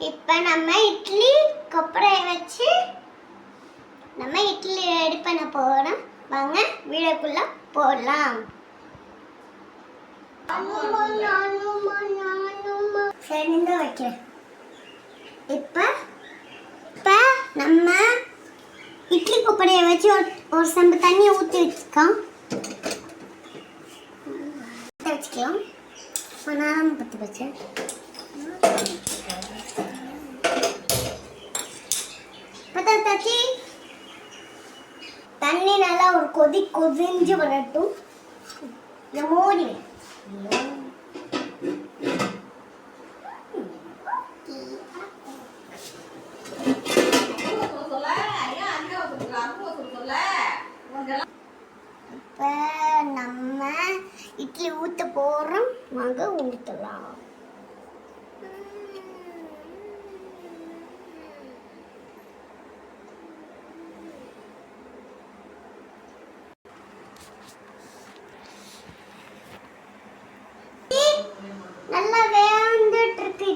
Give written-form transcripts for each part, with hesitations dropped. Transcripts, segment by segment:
இப்போ நம்ம இட்லி கொப்பரையை வச்சு நம்ம இட்லி ரெடி பண்ண போறோம். வாங்க வீடியோக்குள்ள போடலாம். சரிந்து வைக்கிறேன். இப்போ நம்ம இட்லி கொப்பரையை வச்சு ஒரு செம்பு தண்ணி ஊற்றி வச்சுக்கலாம். நேரம் பற்றி வச்சு தண்ணி நல்லா ஒரு கொதிஞ்சு வரட்டும். மூடி இப்போ நம்ம இட்லி ஊற்ற போகிறோம். வாங்க ஊற்றலாம். நல்லா வேந்துட்டு இருக்கு.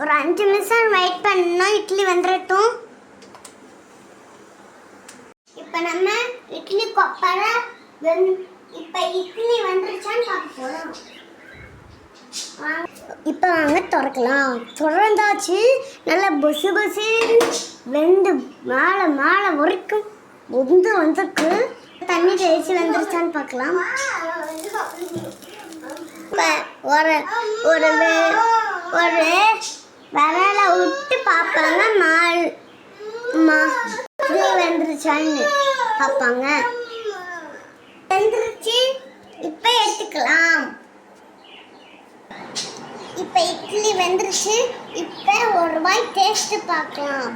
ஒரு 5 நிமிஷம் வெயிட் பண்ணணும். இட்லி வந்துடட்டும். இப்போ நம்ம இட்லி கொப்பரை இப்போ இட்லி வந்துருச்சான்னு பார்க்க போகிறோம். இப்போ வாங்க திறக்கலாம். திறந்தாச்சு. நல்லா பொசு பொசு வெந்து மேலே வரைக்கும் வெந்து வந்திருக்கு. தண்ணி தெளிச்சு வந்துருச்சான்னு பார்க்கலாம். இப்போ ஒரு விரலை விட்டு பார்ப்பாங்க. வந்துருச்சான்னு பார்ப்பாங்க. வந்துருச்சு. இப்போ எடுத்துக்கலாம். இப்போ இட்லி வந்துருச்சு. இப்போ ஒரு வாய் டேஸ்ட் பார்க்கலாம்.